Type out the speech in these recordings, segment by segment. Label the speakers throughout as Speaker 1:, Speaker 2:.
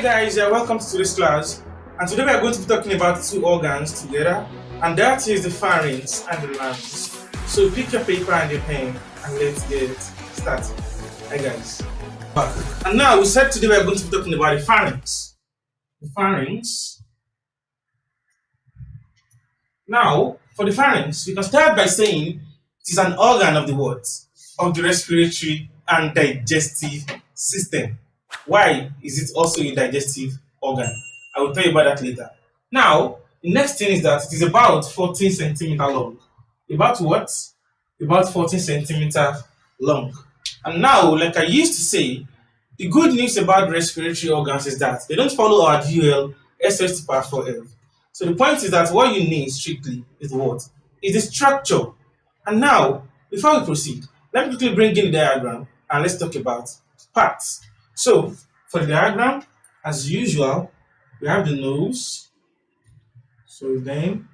Speaker 1: Guys, welcome to today's class, and today we are going to be talking about two organs together, and that is the pharynx and the larynx. So pick your paper and your pen and let's get started. Hi guys. And now we said today we are going to be talking about the pharynx. The pharynx. Now, for the pharynx, we can start by saying it is an organ of the what? Of the respiratory and digestive system. Why is it also a digestive organ? I will tell you about that later. Now, the next thing is that it is about 14 centimeter long. About what? About 14 centimeter long. And now, like I used to say, the good news about respiratory organs is that they don't follow our DUL SS to power 4F. So the point is that what you need strictly is what? Is the structure. And now, before we proceed, let me quickly bring in the diagram and let's talk about parts. So, for the diagram, as usual, we have the nose. So then,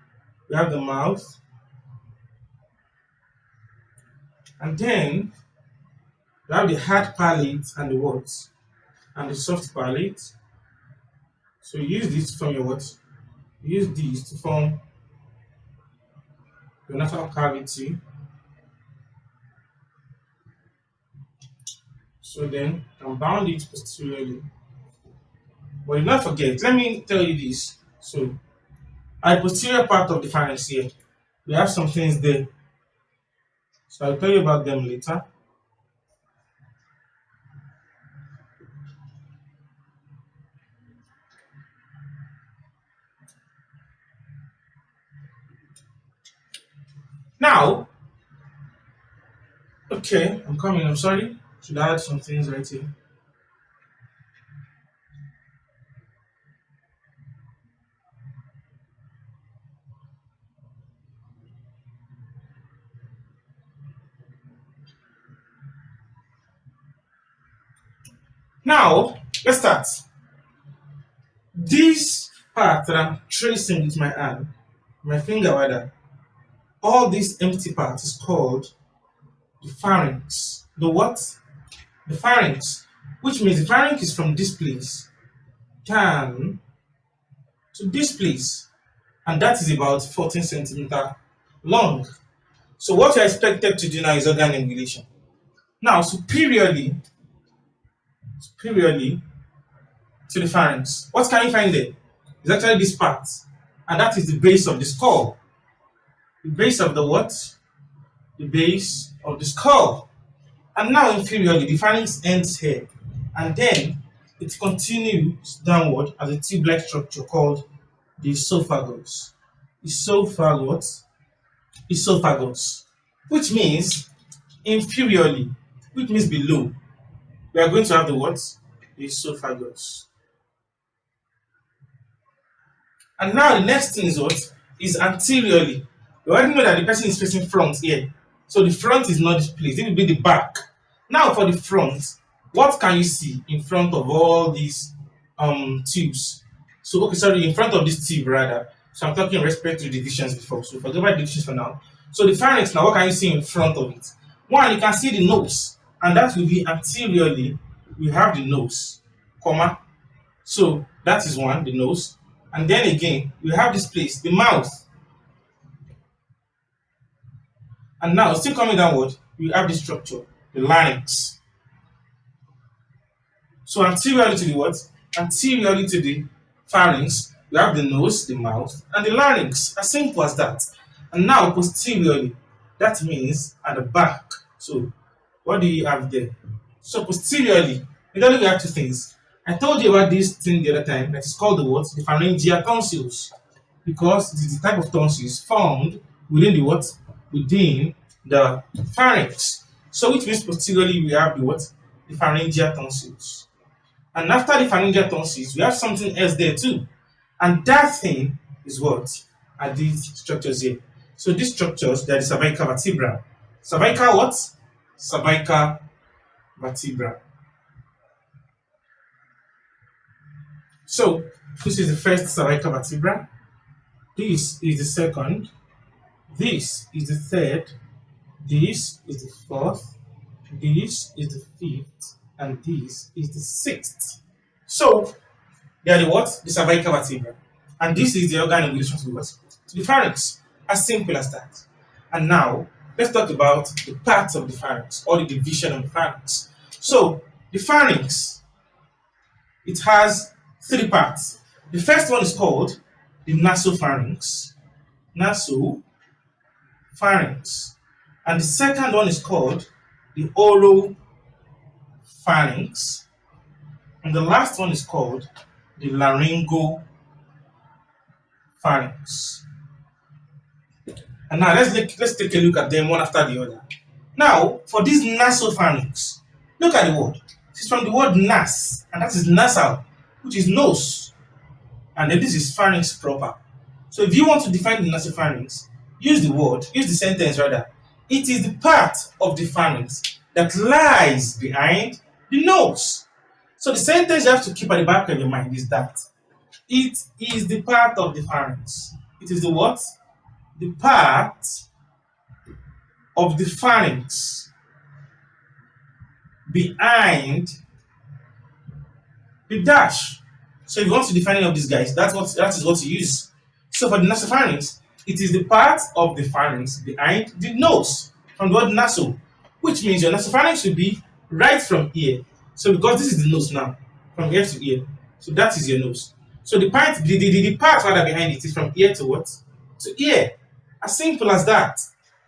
Speaker 1: we have the mouth. And then, we have the hard palate and the what? And the soft palate. So use this to form your what? Use these to form your nasal cavity. So then, and bound it posteriorly. But do not forget, let me tell you this. So, at the posterior part of the pharynx here, we have some things there. So I'll tell you about them later. Now, okay, I'm coming, I'm sorry. Should I add some things right here? Now, let's start. This part that I'm tracing with my hand, my finger rather, all this empty part is called the pharynx. The what? The pharynx, which means the pharynx is from this place down to this place, and that is about 14 centimeter long. So what you're expected to do now is organ emulation. Now, superiorly to the pharynx, what can you find there? It's actually this part, and that is the base of the skull. The base of the what? The base of the skull. And now inferiorly, the pharynx ends here, and then it continues downward as a tube-like structure called the esophagus. Esophagus, which means inferiorly, which means below. We are going to have the what? The esophagus. And now the next thing is what? Is anteriorly. You already know that the person is facing front here. So the front is not this place, it will be the back. Now for the front, what can you see in front of all these tubes? So okay, sorry, in front of this tube rather. So I'm talking respiratory divisions before. So forget about divisions for now. So the pharynx now, what can you see in front of it? One, you can see the nose, and that will be anteriorly. We have the nose, comma. So that is one, the nose. And then again, we have this place, the mouth. And now, still coming downward, we have this structure, the larynx. So anteriorly to the what? Anteriorly to the pharynx, we have the nose, the mouth, and the larynx. As simple as that. And now posteriorly, that means at the back. So what do you have there? So posteriorly, we have two things. I told you about this thing the other time that is called the what? The pharyngeal tonsils. Because it is the type of tonsils formed within the what? Within the pharynx. So which means posteriorly we have the what? The pharyngeal tonsils. And after the pharyngeal tonsils, we have something else there too. And that thing is what? Are these structures here. So these structures, they are the cervical vertebra. Cervical what? Cervical vertebra. So this is the first cervical vertebra. This is the second. This is the third. This is the fourth. This is the fifth. And this is the sixth. So They are the what? The cervical vertebra. And this is the organ in relation to what? To the pharynx. As simple as that. And now, let's talk about the parts of the pharynx or the division of the pharynx. So, the pharynx, it has three parts. The first one is called the nasopharynx. Nasopharynx. And the second one is called the oropharynx. And the last one is called the laryngopharynx. And now let's take a look at them one after the other. Now, for this nasopharynx, look at the word. It's from the word nas, and that is nasal, which is nose. And then this is pharynx proper. So if you want to define the nasopharynx, use the sentence rather. It is the part of the pharynx that lies behind the nose. So the sentence you have to keep at the back of your mind is that it is the part of the pharynx. It is the what? The part of the pharynx behind the dash. So if you want to define any of these guys, that is what you use. So for the nasopharynx, it is the part of the pharynx behind the nose, from the word naso, which means your nasopharynx will be right from here. So because this is the nose now, from ear to ear, so that is your nose. So the part rather behind it is from ear to what? To ear. As simple as that.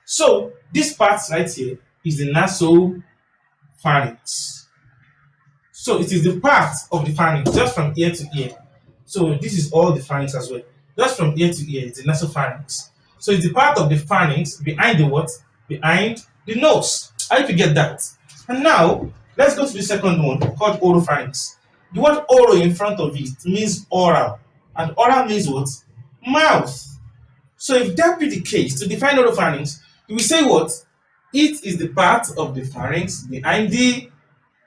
Speaker 1: So this part right here is the nasopharynx. So it is the part of the pharynx just from ear to ear. So this is all the pharynx as well. Just from ear to ear, it's the nasopharynx. So it's the part of the pharynx behind the what? Behind the nose. I hope you get that. And now, let's go to the second one called oropharynx. The word oro in front of it means oral. And oral means what? Mouth. So if that be the case, to define oropharynx, we will say what? It is the part of the pharynx behind the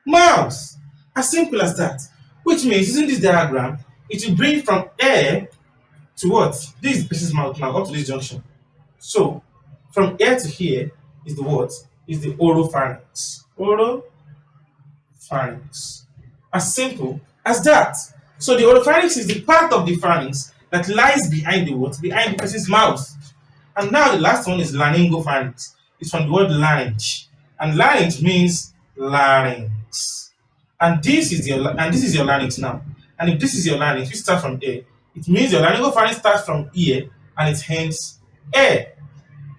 Speaker 1: mouth. As simple as that. Which means, using this diagram, it will bring from air to what? This is the person's mouth now, up to this junction. So, from here to here is the what? Is the oropharynx. Oropharynx. As simple as that. So the oropharynx is the part of the pharynx that lies behind the what? Behind the person's mouth. And now the last one is laryngopharynx. It's from the word larynx. And larynx means larynx. And this is your larynx now. And if this is your larynx, you start from here. It means your laryngopharynx starts from ear and it ends air.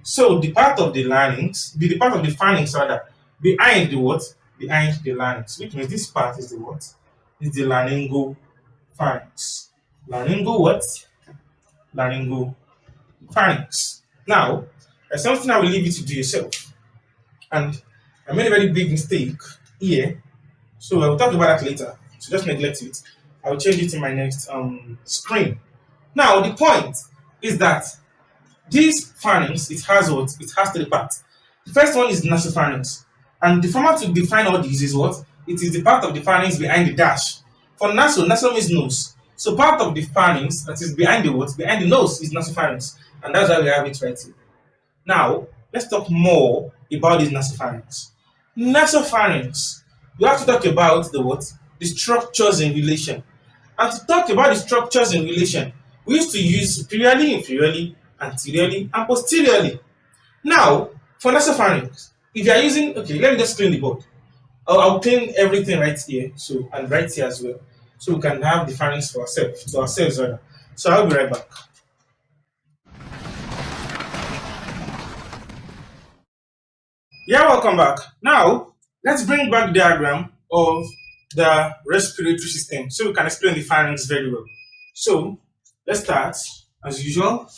Speaker 1: So the part of the larynx, the part of the pharynx rather, behind the what? Behind the larynx. Which means this part is the what? Is the laryngopharynx. Laryngo what? Laryngopharynx. Now, there's something I will leave you to do yourself. And I made a very big mistake here. So I will talk about that later. So just neglect it. I will change it in my next screen. Now, the point is that this pharynx, it has what? It has three parts. The first one is nasopharynx. And the format to define all these is what? It is the part of the pharynx behind the dash. For naso means nose. So part of the pharynx that is behind the what? Behind the nose is nasopharynx. And that's why we have it right here. Now, let's talk more about this nasopharynx. Nasopharynx, we have to talk about the what? The structures in relation. And to talk about the structures in relation, we used to use superiorly, inferiorly, anteriorly, and posteriorly. Now, for nasopharynx, if you are using, okay, let me just clean the board. I'll clean everything right here, so and right here as well, so we can have the pharynx for ourselves rather. So I'll be right back. Yeah, welcome back. Now, let's bring back the diagram of the respiratory system so we can explain the pharynx very well. So, let's start as usual.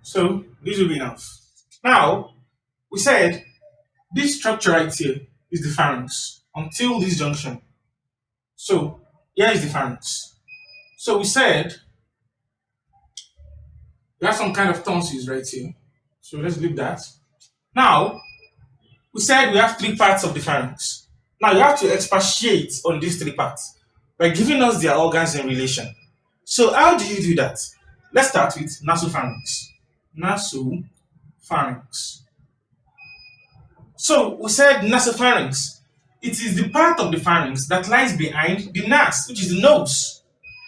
Speaker 1: So, this will be enough. Now, we said this structure right here is the pharynx until this junction. So, here is the pharynx. So, we said we have some kind of tonsils right here. So, let's leave that. Now, we said we have three parts of the pharynx. Now, you have to expatiate on these three parts by giving us their organs in relation. So, how do you do that? Let's start with nasopharynx. Nasopharynx. So we said nasopharynx. It is the part of the pharynx that lies behind the nas, which is the nose.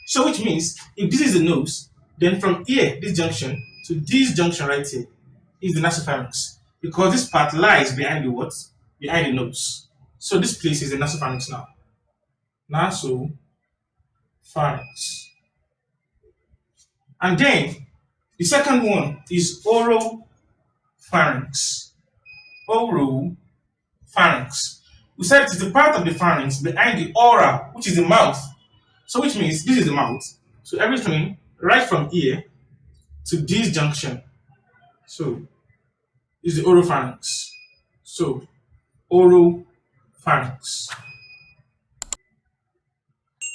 Speaker 1: So which means if this is the nose, then from here, this junction, to this junction right here, is the nasopharynx. Because this part lies behind the what? Behind the nose. So this place is the nasopharynx now. Nasopharynx. And then the second one is oropharynx. Oropharynx. We said it is the part of the pharynx behind the aura, which is the mouth. So which means this is the mouth. So everything right from here to this junction. So is the oropharynx. So oropharynx.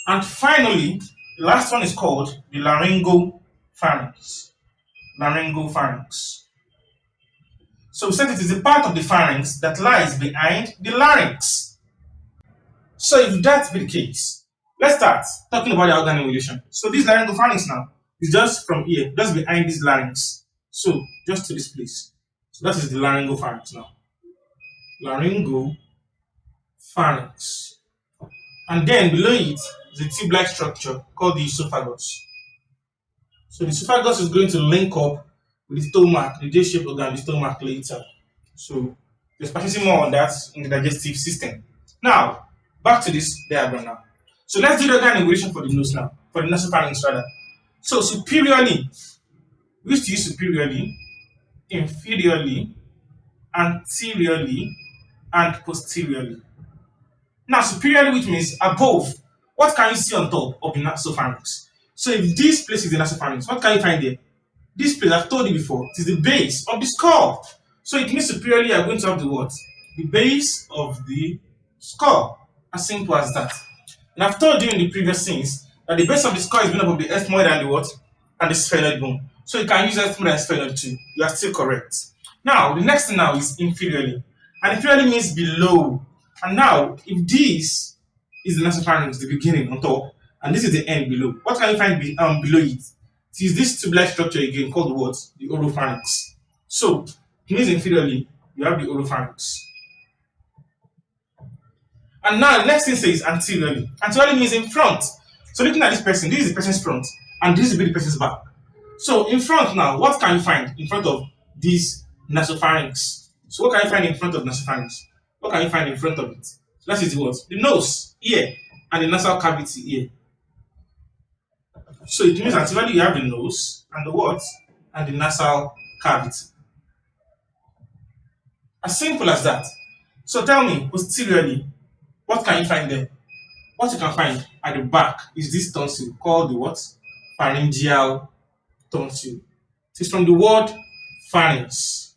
Speaker 1: And finally, the last one is called the laryngopharynx. Laryngopharynx. So we said it is a part of the pharynx that lies behind the larynx. So if that be the case, let's start talking about the organ evolution. So this laryngopharynx now is just from here, just behind this larynx. So just to this place. So that is the laryngopharynx now. Laryngopharynx. And then below it is a tube-like structure called the esophagus. So the esophagus is going to link up with the stomach, the J-shaped organ, the stomach later. So there's practicing more on that in the digestive system. Now, back to this diagram now. So let's do the organ evolution for the nose now, for the nasopharynx rather. So superiorly, we used to use superiorly, inferiorly, anteriorly, and posteriorly. Now, superiorly, which means above, what can you see on top of the nasopharynx? So if this place is the nasopharynx, what can you find there? This place, I've told you before, it is the base of the skull. So it means superiorly, you are going to have the what? The base of the skull. As simple as that. And I've told you in the previous scenes that the base of the skull is made up of the ethmoid and the what? And the sphenoid bone. So you can use ethmoid and sphenoid too. You are still correct. Now, the next thing now is inferiorly. And inferiorly means below. And now, if this is the nasopharynx, the beginning on top, and this is the end below, what can you find below it? It is this tube-like structure again called what? The oropharynx. So, it means inferiorly, you have the oropharynx. And now, the next thing says anteriorly. Anteriorly means in front. So, looking at this person, this is the person's front, and this will be the person's back. So, in front now, what can you find in front of this nasopharynx? So, what can you find in front of nasopharynx? What can you find in front of it? So that is the what? The nose, ear, and the nasal cavity here. So it means anteriorly you have the nose and the what? And the nasal cavity. As simple as that. So tell me, posteriorly, what can you find there? What you can find at the back is this tonsil called the what? Pharyngeal tonsil. It is from the word pharynx.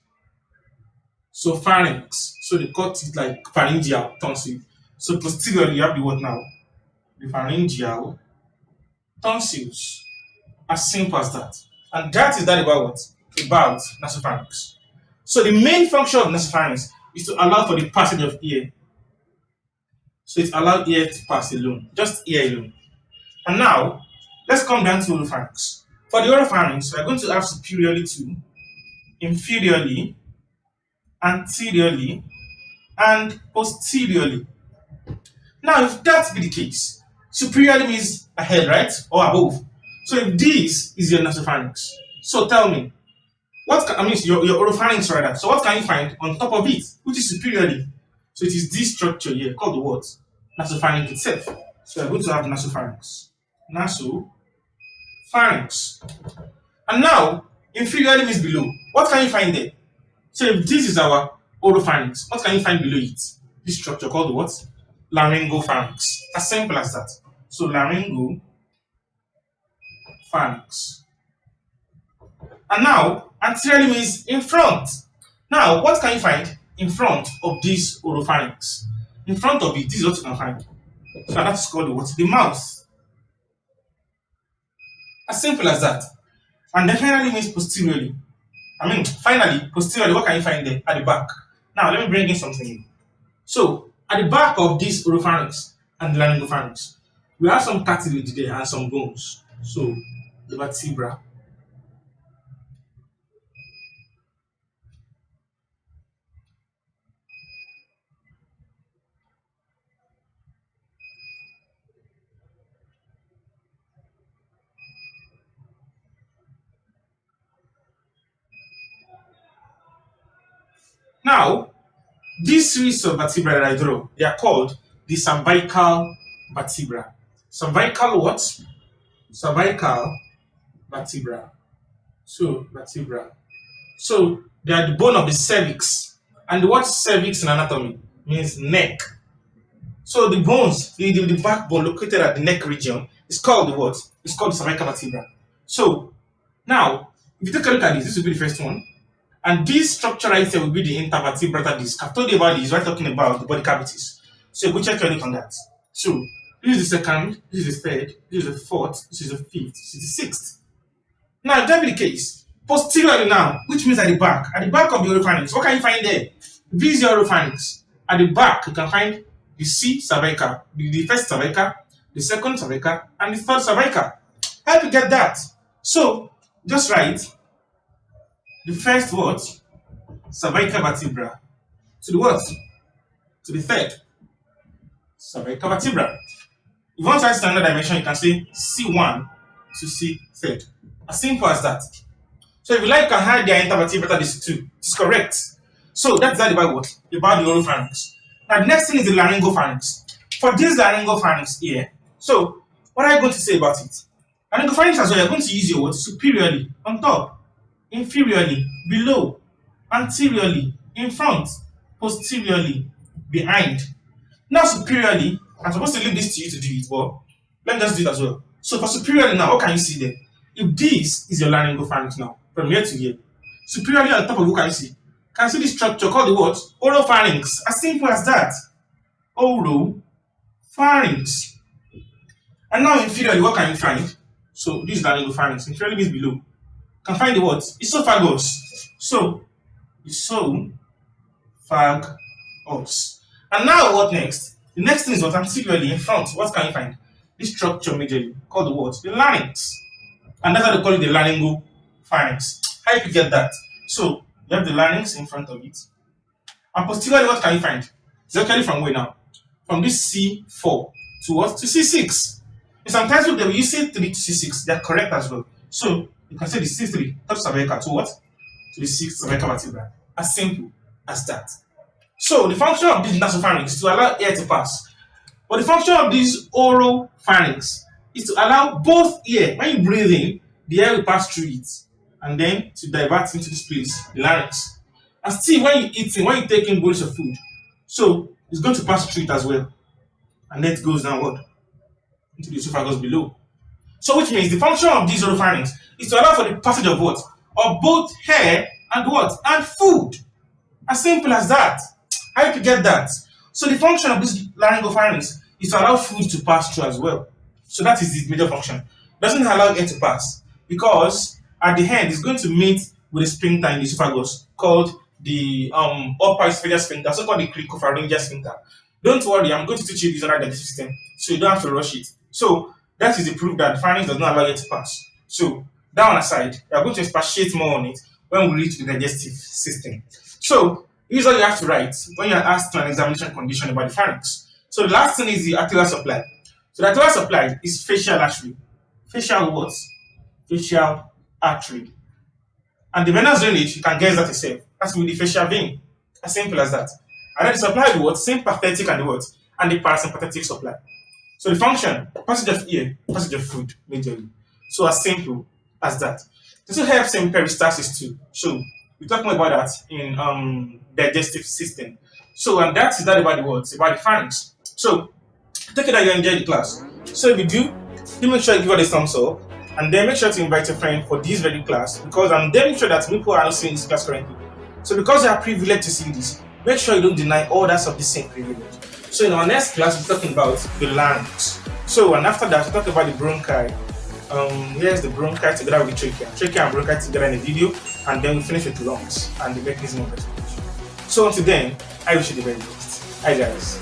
Speaker 1: So pharynx. So they cut it like pharyngeal tonsil. So posteriorly you have the what now? The pharyngeal tonsils. As simple as that. And that is that about what? About nasopharynx. So the main function of nasopharynx is to allow for the passage of air. So it allows air to pass alone. Just air alone. And now, let's come down to oropharynx. For the oropharynx, we are going to have superiorly to, inferiorly, anteriorly, and posteriorly. Now, if that be the case, superiorly means ahead, right? Or above. So if this is your nasopharynx, so tell me, your oropharynx rather. So what can you find on top of it, which is superiorly? So it is this structure here called the what? Nasopharynx itself. So we're going to have nasopharynx. Nasopharynx. And now, inferiorly means below. What can you find there? So if this is our oropharynx, what can you find below it? This structure called the what? Laryngopharynx. As simple as that. So laryngopharynx. And now, anteriorly means in front. Now, what can you find in front of this oropharynx? In front of it, this is what you can find. So that's called the what? The mouth. As simple as that. And then finally means posteriorly. Finally, posteriorly, what can you find there? At the back. Now, let me bring in something new. So, at the back of this oropharynx and the laryngopharynx, we have some cartilage there and some bones. So, the vertebra. Now, these series of vertebrae that I draw, they are called the cervical vertebra. Cervical what? Cervical vertebra. So, vertebra. So, they are the bone of the cervix. And the word cervix in anatomy means neck. So, the bones, the backbone located at the neck region is called the what? It's called the cervical vertebra. So, now, if you take a look at this will be the first one. And this structure right here will be the intervertebral disc. I've told you about this, we're talking about the body cavities. So, go check your look on that. So, this is the second, this is the third, this is the fourth, this is the fifth, this is the sixth. Now, if that be the case, posteriorly now, which means at the back of the oropharynx, what can you find there? This is the oropharynx. At the back, you can find the C cervical, the first cervical, the second cervical, and the third cervical. How do you get that? So, just write the first what? Cervical vertebra. To the what? To the third cervical vertebra. If you want to write standard dimension, you can say C1 to C3. As simple as that. So if you like, you can hide their intervertebral disc too. It's correct. So that's that about what? About the oropharynx. Now the next thing is the laryngopharynx. For this laryngopharynx here, so what are you going to say about it? Laryngopharynx as well, you're going to use your word superiorly on top, inferiorly below, anteriorly in front, posteriorly behind. Now superiorly, I'm supposed to leave this to you to do it, but let me just do it as well. So for superiorly now, what can you see there? If this is your laryngopharynx now, from here to here, superiorly on top of what can you see? Can you see this structure called the what? Oropharynx. As simple as that. Oropharynx. And now inferiorly, what can you find? So this is laryngopharynx. Inferiorly means below. You can find the what? Esophagus. So esophagus. And now what next? The next thing is what? Anteriorly in front. What can you find? This structure majorly called the what? The larynx. And that's how they call it the laryngopharynx. How you get that? So you have the larynx in front of it. And posteriorly, what can you find? It's actually from where now? From this C4 to what? To C6. And sometimes they will use C3 to C6. They are correct as well. So you can say the C3 top cervical to what? To the 6th cervical vertebra. As simple as that. So the function of this nasopharynx is to allow air to pass. But the function of this oropharynx is to allow both air. When you breathe in, the air will pass through it. And then to divert into this place, the larynx. And still, when you eat, when you take in bowls of food, so it's going to pass through it as well. And then it goes downward into the esophagus below. So which means the function of this oropharynx is to allow for the passage of what? Of both air and what? And food. As simple as that. How you get that? So the function of this laryngopharynx is to allow food to pass through as well. So that is the major function. It doesn't allow air to pass because at the end it's going to meet with a sphincter in the esophagus called the upper esophageal sphincter, so called the cricopharyngeal sphincter. Don't worry, I'm going to teach you this other digestive system, so you don't have to rush it. So that is the proof that the pharynx does not allow air to pass. So that one aside, we are going to expatiate more on it when we reach the digestive system. So here's what you have to write when you are asked an examination condition about the pharynx. So the last thing is the arterial supply. So the arterial supply is facial artery. Facial what? Facial artery. And the venous drainage, you can guess that yourself. That's with the facial vein. As simple as that. And then the supply the what? Sympathetic and the what? And the parasympathetic supply. So the function, passage of air, passage of food, majorly. So as simple as that. This also helps in peristalsis too. So we talk more about that in digestive system. So and that is that about the words, about the pharynx. So take it that you enjoy the class. So if you do make sure you give it a thumbs up, and then make sure to invite a friend for this very class, because I'm damn sure that people are not seeing this class currently. So because you are privileged to see this, make sure you don't deny others of the same privilege. So in our next class, we're talking about the larynx. So and after that, we talk about the bronchi. Here's the bronchi together with the trachea. Trachea and bronchi together in a video, and then we finish with the lungs and the mechanism of respiration. So until then, I wish you the very best. Hi guys.